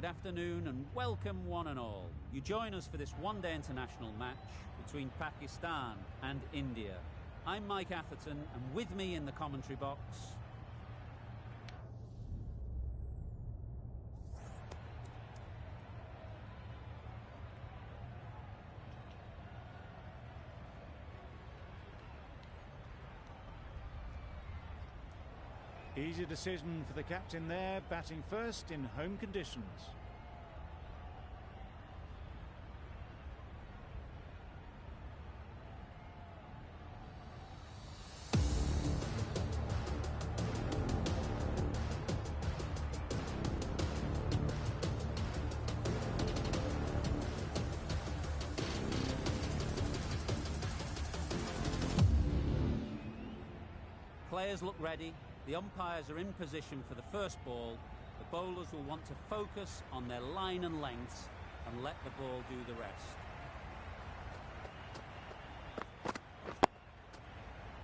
good afternoon and welcome one and all. You join us for this one-day international match between Pakistan and India. I'm Mike Atherton, and with me in the commentary box... Easy decision for the captain there, batting first in home conditions. Players look ready. The umpires are in position for the first ball. The bowlers will want to focus on their line and lengths and let the ball do the rest.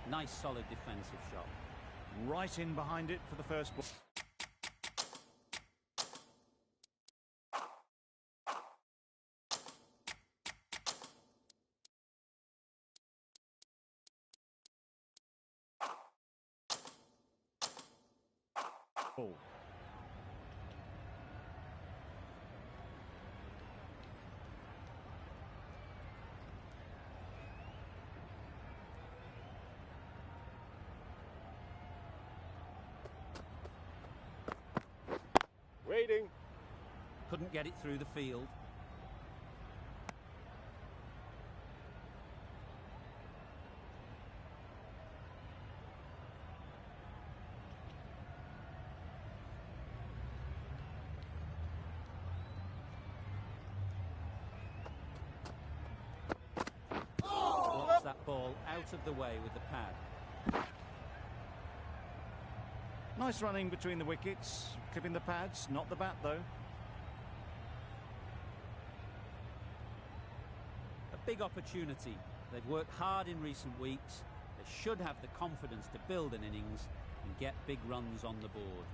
Nice solid defensive shot. Right in behind it for the first ball. Ball. Waiting. Couldn't get it through the field. Blocks that ball out of the way with the pad. Nice running between the wickets, clipping the pads, not the bat though. A big opportunity. They've worked hard in recent weeks. They should have the confidence to build an innings and get big runs on the board.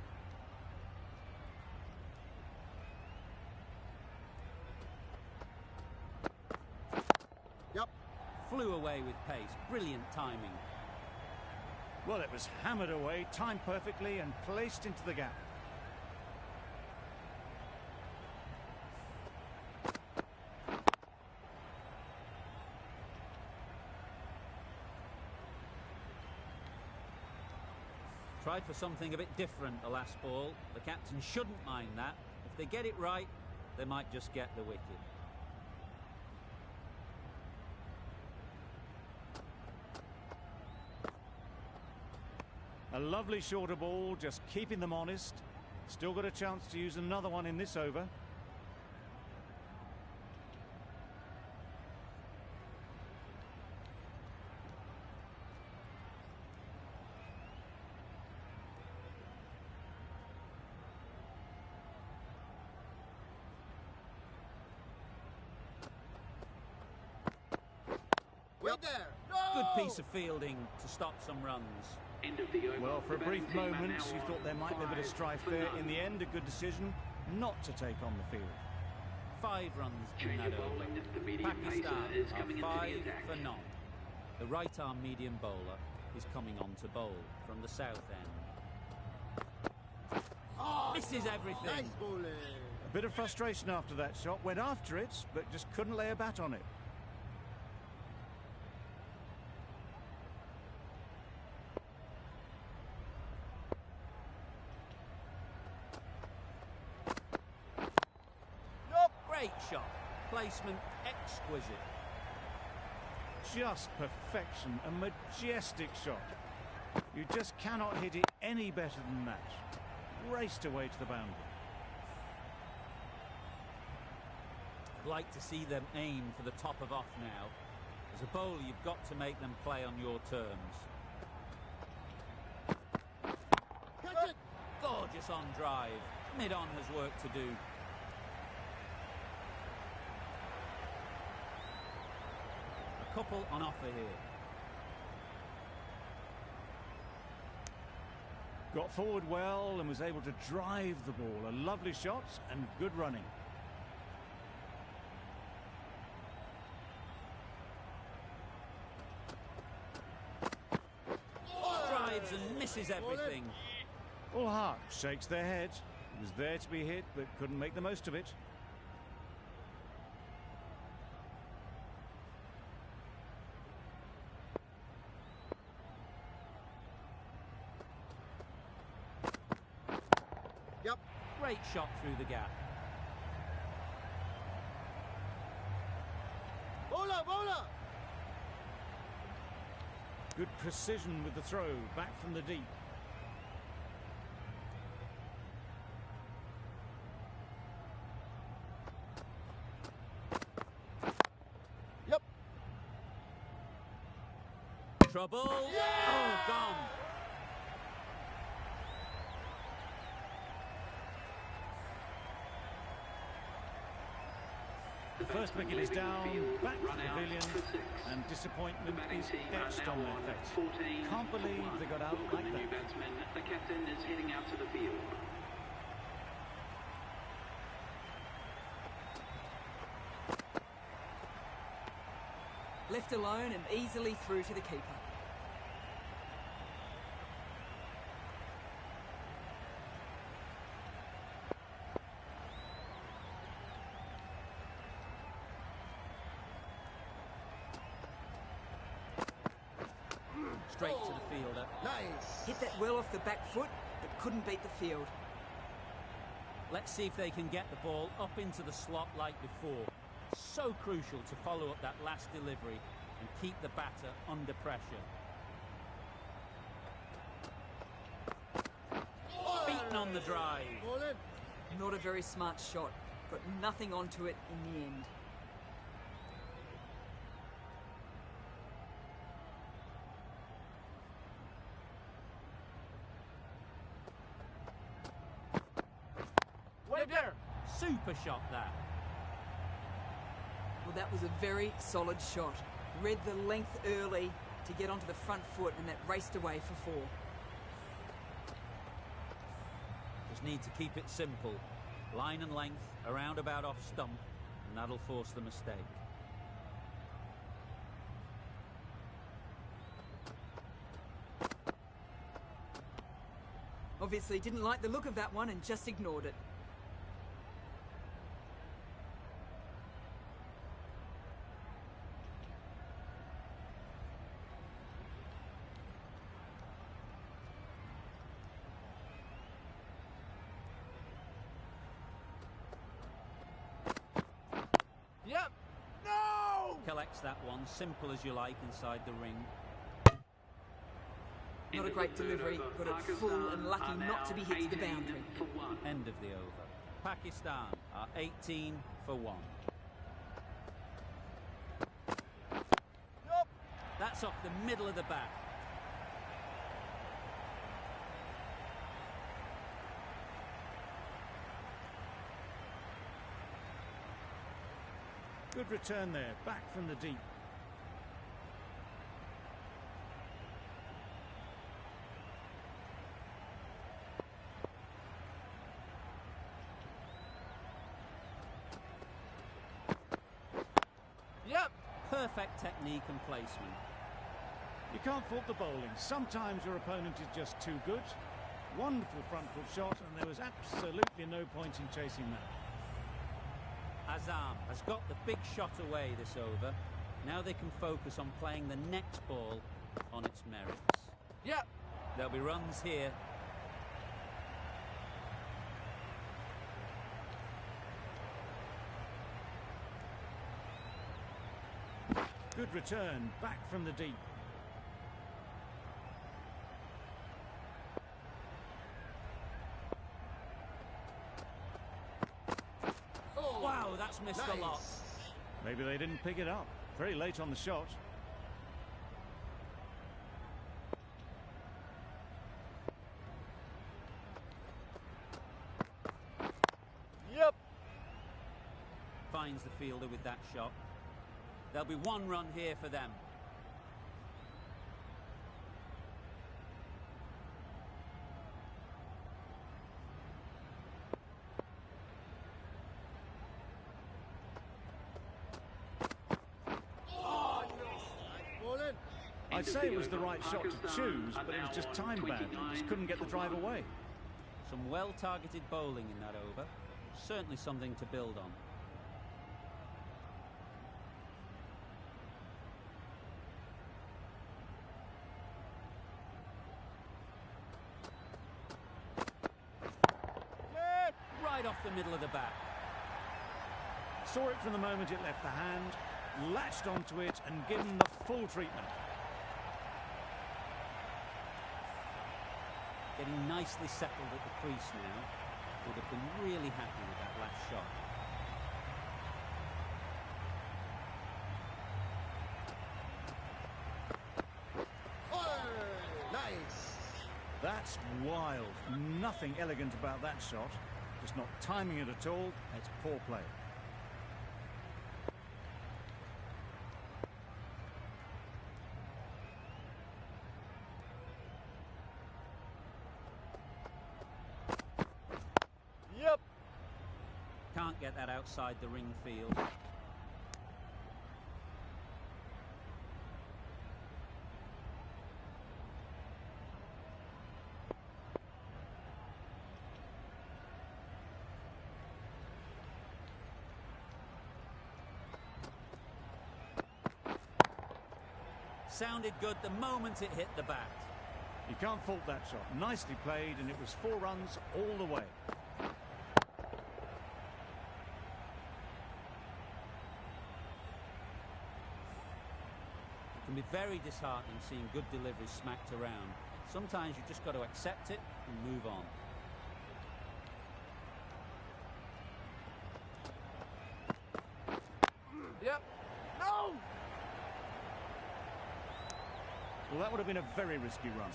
Yep. Flew away with pace. Brilliant timing. Well, it was hammered away, timed perfectly and placed into the gap. Tried for something a bit different the last ball. The captain shouldn't mind that. If they get it right, they might just get the wicket. A lovely shorter ball, just keeping them honest. Still got a chance to use another one in this over. Wait there. No! Good piece of fielding to stop some runs. Well, for a brief moment, you thought there might be a bit of strife there. In the end, a good decision not to take on the field. 5 runs in that over. Pakistan are 5 for none. The right-arm medium bowler is coming on to bowl from the south end. Oh, Misses everything. nice bowling. A bit of frustration after that shot. Went after it, but just couldn't lay a bat on it. Great shot. Placement exquisite. Just perfection, a majestic shot. You just cannot hit it any better than that. Raced away to the boundary. I'd like to see them aim for the top of off now. As a bowler, you've got to make them play on your terms. Catch it. Gorgeous on drive. Mid-on has work to do. A couple on offer here. Got forward well and was able to drive the ball. A lovely shot and good running. Drives and misses everything. All Heart shakes their head. It was there to be hit, but couldn't make the most of it. Yep. Great shot through the gap. Bowler, bowler. Good precision with the throw, back from the deep. Yep. Trouble. Oh, gone. The first wicket is down, back to the pavilion, and disappointment is etched on their face. Can't believe they got out like that. The captain is heading out to the field. Left alone and easily through to the keeper. Straight to the fielder. Nice. Hit that well off the back foot, but couldn't beat the field. Let's see if they can get the ball up into the slot like before. So crucial to follow up that last delivery and keep the batter under pressure. Beaten on the drive. Ball in. Not a very smart shot. Got nothing onto it in the end. Wait there. Super shot that. Well, that was a very solid shot. Read the length early to get onto the front foot, and that raced away for 4. Just need to keep it simple. Line and length, around about off stump, and that'll force the mistake. Obviously didn't like the look of that one and just ignored it. Yep. No. Collects that one, simple as you like, inside the ring. Not a great delivery, got it full and lucky not to be hit to the boundary. End of the over. Pakistan are 18 for 1. Yep. That's off the middle of the bat. Good return there, back from the deep. Yep. Perfect technique and placement. You can't fault the bowling. Sometimes your opponent is just too good. Wonderful front foot shot, and there was absolutely no point in chasing that. Azam has got the big shot away this over. Now they can focus on playing the next ball on its merits. Yep. There'll be runs here. Good return, back from the deep. Oh. Wow, that's missed a lot. Maybe they didn't pick it up. Very late on the shot. Yep. Finds the fielder with that shot. There'll be 1 run here for them. I'd say it was the right shot to choose, but it was just timed badly. Just couldn't get the drive away. Some well-targeted bowling in that over. Certainly something to build on. Right off the middle of the bat. Saw it from the moment it left the hand, latched onto it and given the full treatment. Getting nicely settled at the crease now. Would have been really happy with that last shot. Nice. That's wild. Nothing elegant about that shot. Just not timing it at all. It's poor play. Yep. Can't get that outside the ring field. Sounded good the moment it hit the bat. You can't fault that shot. Nicely played, and it was 4 runs all the way. It can be very disheartening seeing good deliveries smacked around. Sometimes you've just got to accept it and move on. Yep. No! Well, that would have been a very risky run.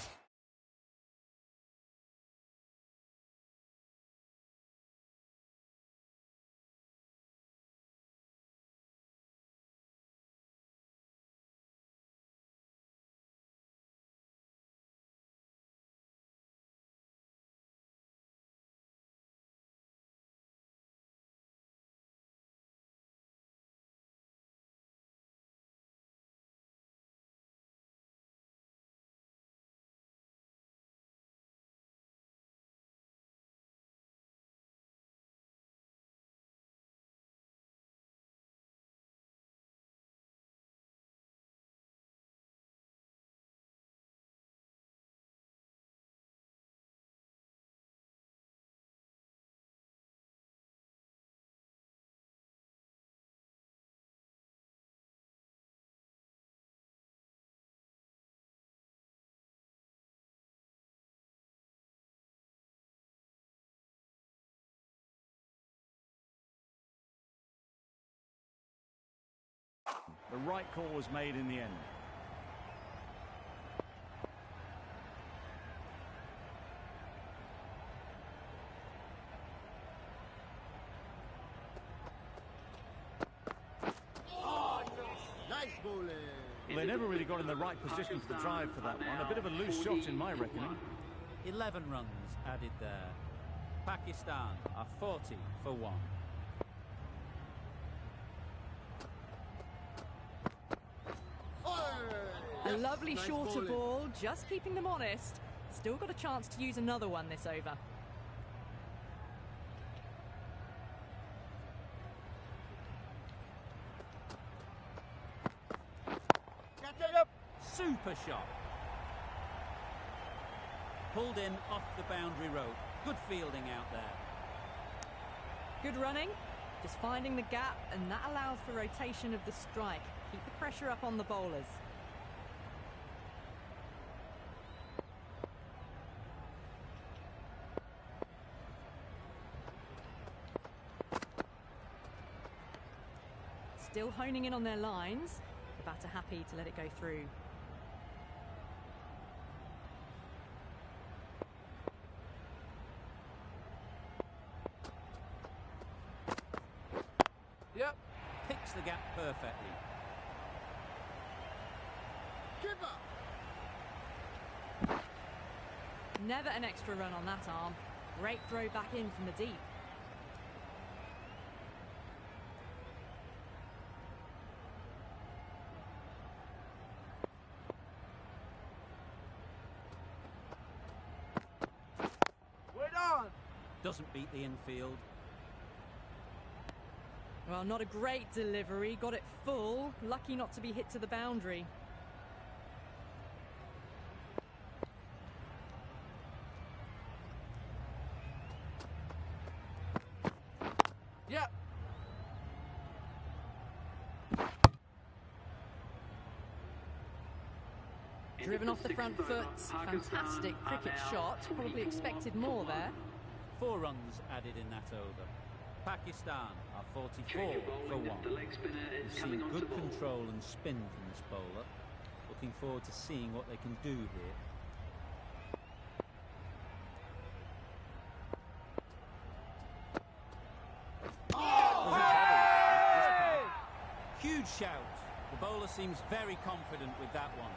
The right call was made in the end. Nice bowling. Well, they never really got in the right position for the drive for that one. A bit of a loose shot in my reckoning. 11 runs added there. Pakistan are 40 for 1. A lovely Nice shorter bowling. ball, just keeping them honest. Still got a chance to use another one this over. Catch it up. Super shot. Pulled in off the boundary rope. Good fielding out there. Good running, just finding the gap, and that allows for rotation of the strike. Keep the pressure up on the bowlers. Still honing in on their lines. The batter happy to let it go through. Yep. Picks the gap perfectly. Keeper. Never an extra run on that arm. Great throw back in from the deep. Doesn't beat the infield. Well, not a great delivery. Got it full. Lucky not to be hit to the boundary. Yep. Driven off the front foot. Fantastic cricket shot. Probably expected more there. 4 runs added in that over. Pakistan are 44 for 1. We've seen good control and spin from this bowler. Looking forward to seeing what they can do here. Huge shout. The bowler seems very confident with that one.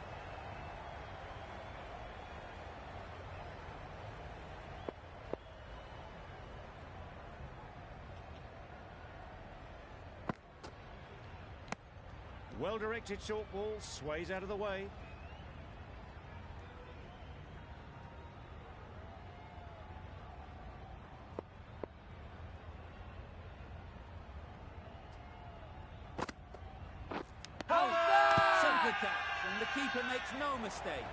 Well-directed short ball, sways out of the way. Simple catch, and the keeper makes no mistake.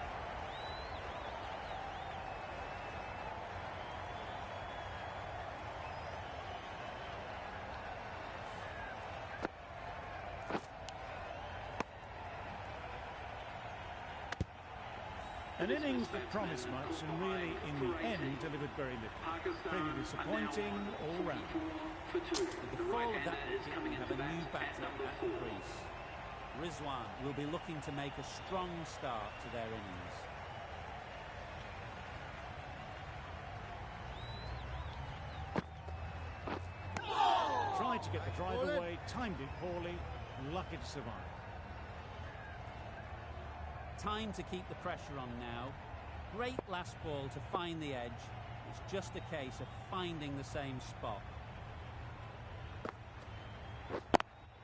An innings that promised much and really, in the end, delivered very little. Pretty disappointing all round. With the fall of that wicket, we have a new batter at the crease. Rizwan will be looking to make a strong start to their innings. Tried to get the drive away, timed it poorly, lucky to survive. Time to keep the pressure on now. Great last ball to find the edge. It's just a case of finding the same spot.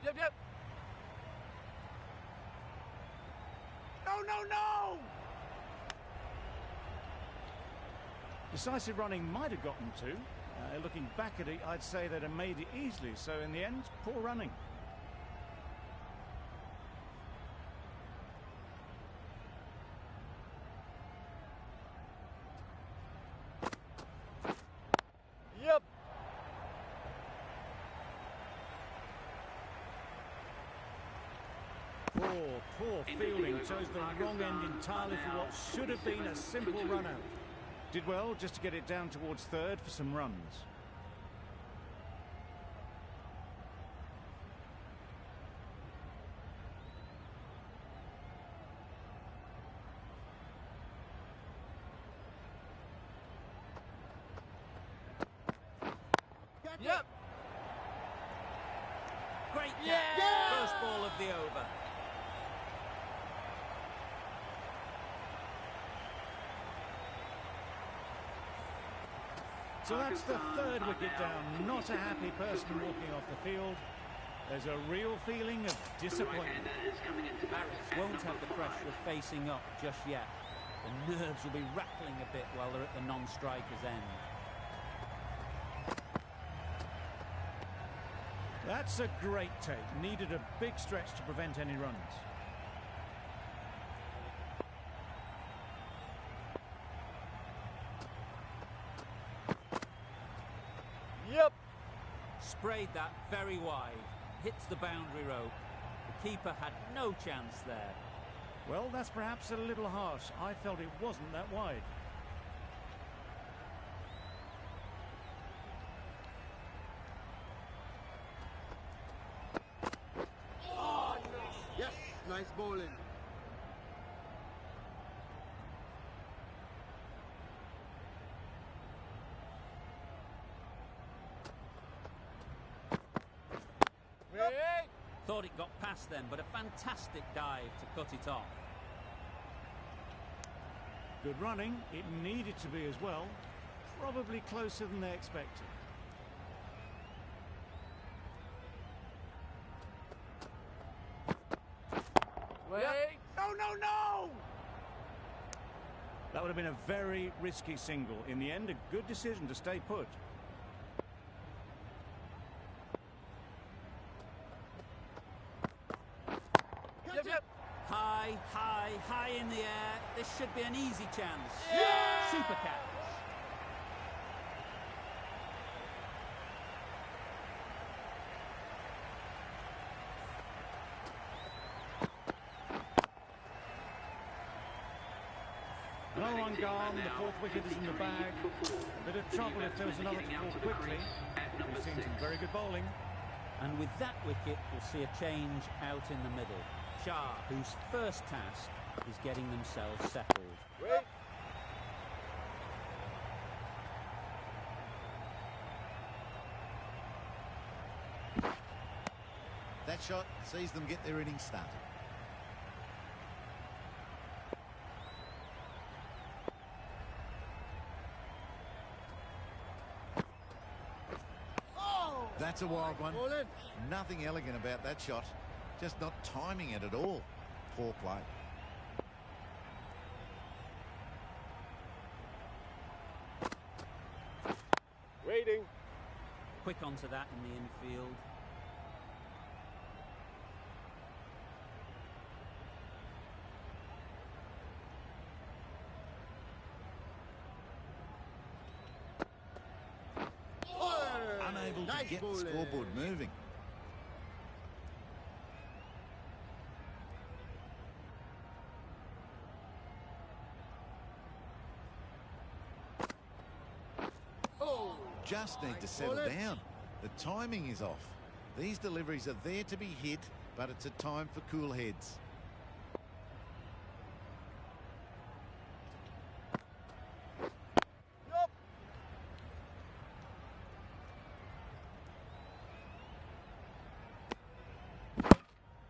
Yep. No! Decisive running might have gotten to. Looking back at it, I'd say they'd have made it easily. So in the end, poor running. Yep. Poor fielding. Chose the wrong end entirely for what should have been a simple run out. Did well just to get it down towards third for some runs. Yep. Great catch. Yeah! First ball of the over. So that's the third wicket down. Not a happy person walking off the field. There's a real feeling of disappointment. Harris won't have the pressure of facing up just yet. The nerves will be rattling a bit while they're at the non-striker's end. That's a great take. Needed a big stretch to prevent any runs. Yep. Sprayed that very wide. Hits the boundary rope. The keeper had no chance there. Well, that's perhaps a little harsh. I felt it wasn't that wide. Yep. Nice bowling. Thought it got past them, but a fantastic dive to cut it off. Good running. It needed to be as well. Probably closer than they expected. Wait. No! That would have been a very risky single. In the end, a good decision to stay put. high in the air. This should be an easy chance. Yeah! Super catch. Another one gone, the fourth wicket is in the bag. A bit of trouble if there was another to fall quickly. We've seen some very good bowling. And with that wicket, we'll see a change out in the middle. Shah, whose first task is getting themselves settled. Wait. That shot sees them get their innings started. That's a wild one. Nothing elegant about that shot. Just not timing it at all. Poor play. Waiting. Quick onto that in the infield. Unable to get the scoreboard moving. Just need to settle down. The timing is off. These deliveries are there to be hit, but it's a time for cool heads.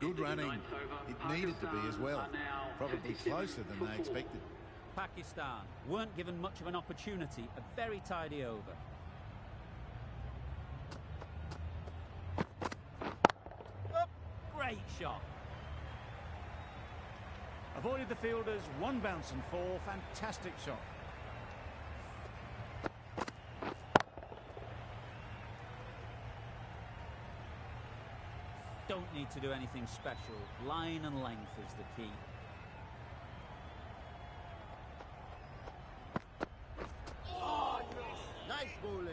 Good running. It needed to be as well. Probably closer than they expected. Pakistan weren't given much of an opportunity. A very tidy over. Great shot. Avoided the fielders, one bounce and four. Fantastic shot. Don't need to do anything special. Line and length is the key. Nice bowling.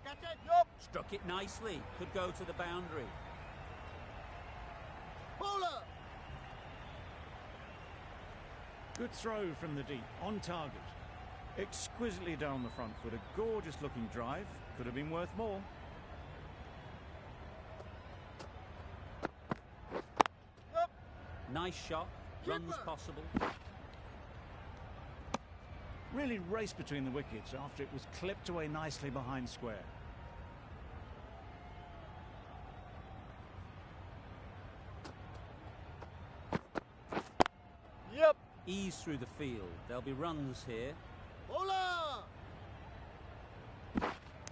Catch it. Yup. Struck it nicely. Could go to the boundary. Bowler. Good throw from the deep, on target. Exquisitely down the front foot, a gorgeous looking drive. Could have been worth more. Yup. Nice shot. Runs Keeper. possible. Really raced between the wickets after it was clipped away nicely behind square. Yep. Ease through the field. There'll be runs here. Bowler.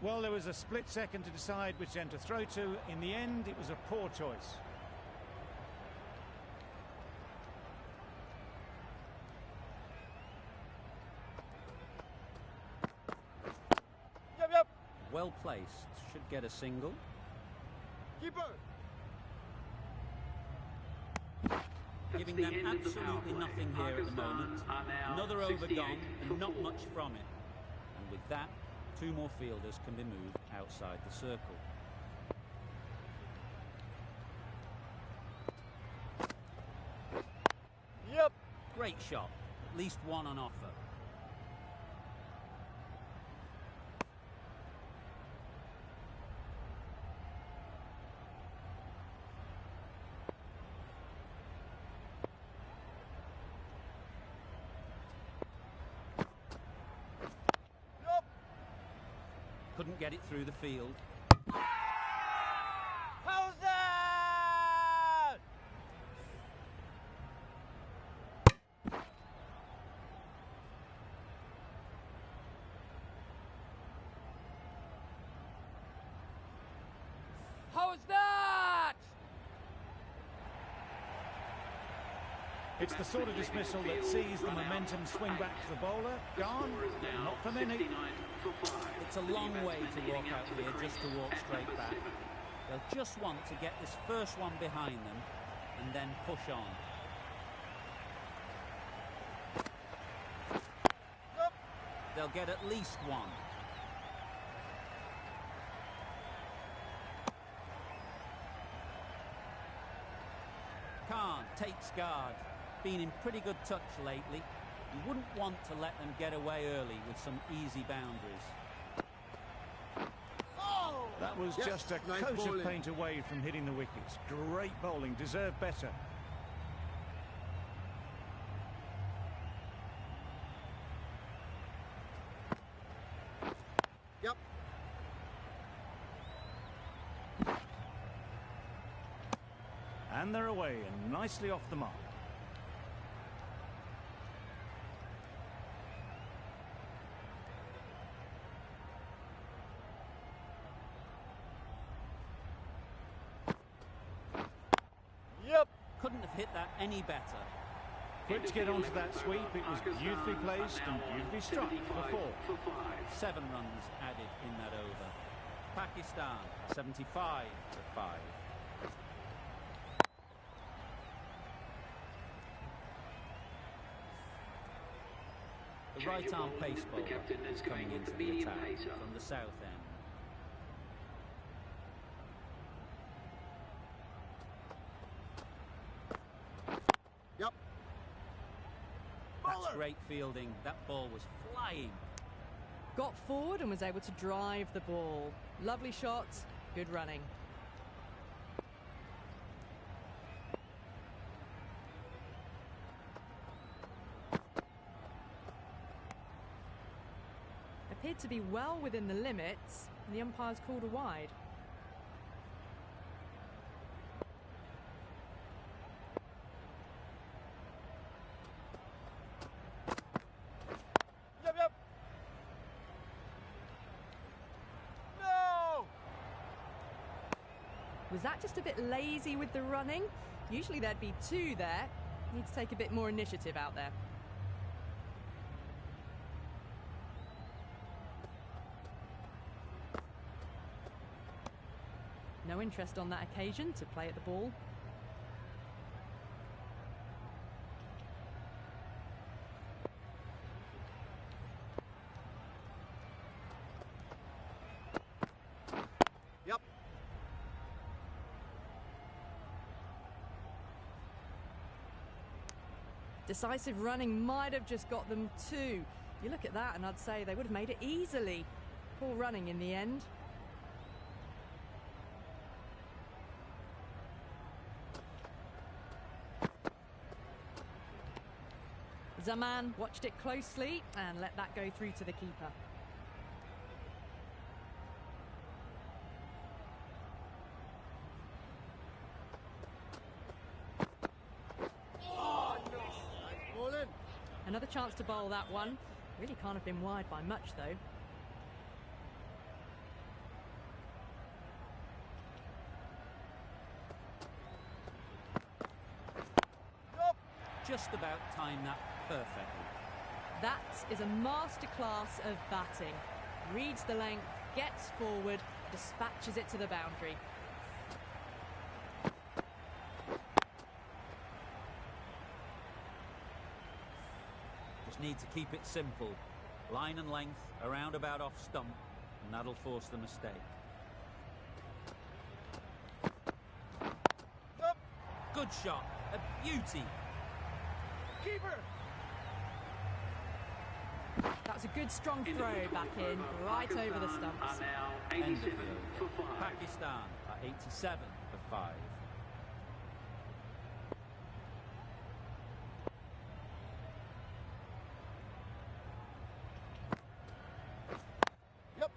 Well, there was a split second to decide which end to throw to. In the end, it was a poor choice. Yep, yep. Well placed. Should get a single. Keeper. Giving them absolutely nothing here at the moment. Another over gone and not much from it. And with that, two more fielders can be moved outside the circle. Yep. Great shot. At least one on offer. Yep. Couldn't get it through the field. How's that? How's that? It's the sort of dismissal that sees the momentum swing back to the bowler. Gone, not for many. It's a long way to walk out here just to walk straight back. They'll just want to get this first one behind them and then push on. They'll get at least one. Khan takes guard. Been in pretty good touch lately. You wouldn't want to let them get away early with some easy boundaries. That was just a coat of paint away from hitting the wickets. Great bowling, deserved better. Yep. And they're away and nicely off the mark. Yep. Couldn't have hit that any better. Quick to get onto that sweep. It was beautifully placed and beautifully struck for 4. 7 runs added in that over. Pakistan 75 for 5. The right arm pace bowler is coming into the attack from the south end. Yep. That's great fielding. That ball was flying. Got forward and was able to drive the ball. Lovely shot, good running. Appeared to be well within the limits, and the umpires called a wide. Yep, yep. No! Was that just a bit lazy with the running? Usually there'd be 2 there. Need to take a bit more initiative out there. No interest on that occasion to play at the ball. Yep. Decisive running might have just got them 2. You look at that and I'd say they would have made it easily. Poor running in the end. Zaman watched it closely and let that go through to the keeper. Ball in. Another chance to bowl that one. Really can't have been wide by much though. Just about timed that perfectly. That is a masterclass of batting. Reads the length, gets forward, dispatches it to the boundary. Just need to keep it simple. Line and length, around about off stump, and that'll force the mistake. Yep. Good shot, a beauty. Keeper. That's a good strong throw back in, right over the stumps. End of the over. Pakistan are 87 for 5. Yep.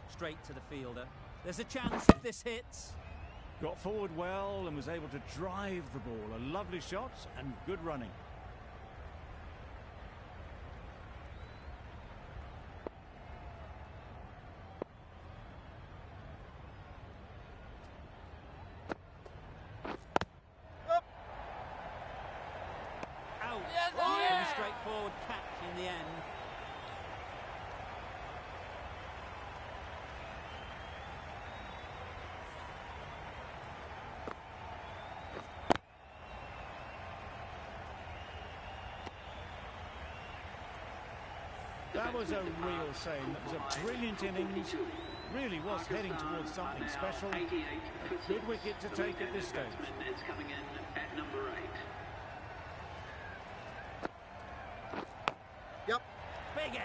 Straight to the fielder. There's a chance if this hits. Got forward well and was able to drive the ball. A lovely shot and good running. straightforward catch in the end. That was a real shame. That was a brilliant innings. Really was heading towards something special. A good wicket to take at this stage. It's coming in at number 8. Yep. Big edge.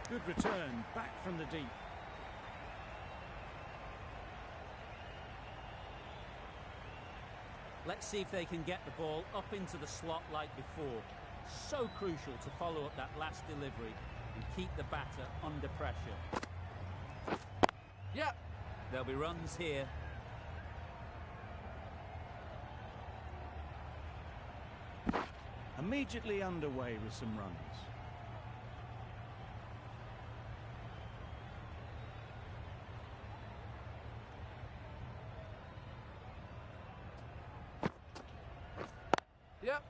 Good return, back from the deep. Let's see if they can get the ball up into the slot like before. So crucial to follow up that last delivery and keep the batter under pressure. Yep. There'll be runs here. Immediately underway with some runs. Yep.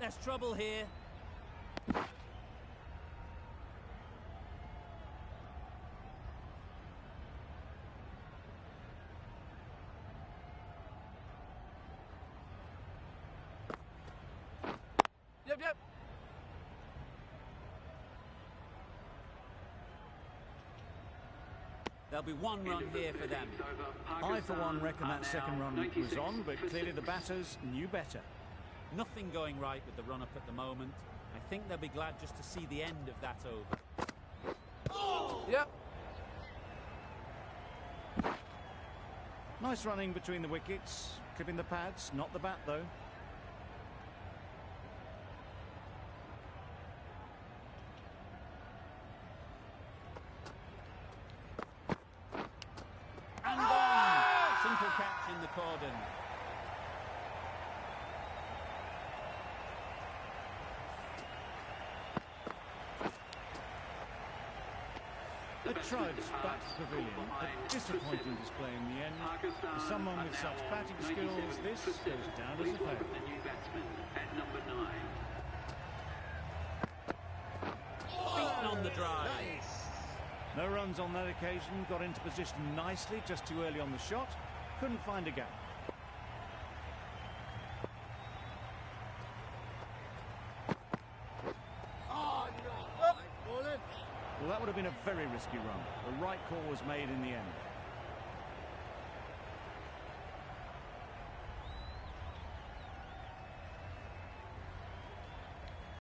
There's trouble here. Yep. There'll be one run here for them. I, for one, reckon that second run was on, but clearly the batters knew better. Nothing going right with the run-up at the moment. I think they'll be glad just to see the end of that over. Yep. Nice running between the wickets, clipping the pads, not the bat though. And gone! Simple catch in the cordon. The tribes back to the pavilion. A disappointing display in the end. For someone with such batting skills, this goes down as a failure. The new batsman at number 9. Beaten on the drive. No runs on that occasion, got into position nicely just too early on the shot. Couldn't find a gap. Well, that would have been a very risky run. The right call was made in the end.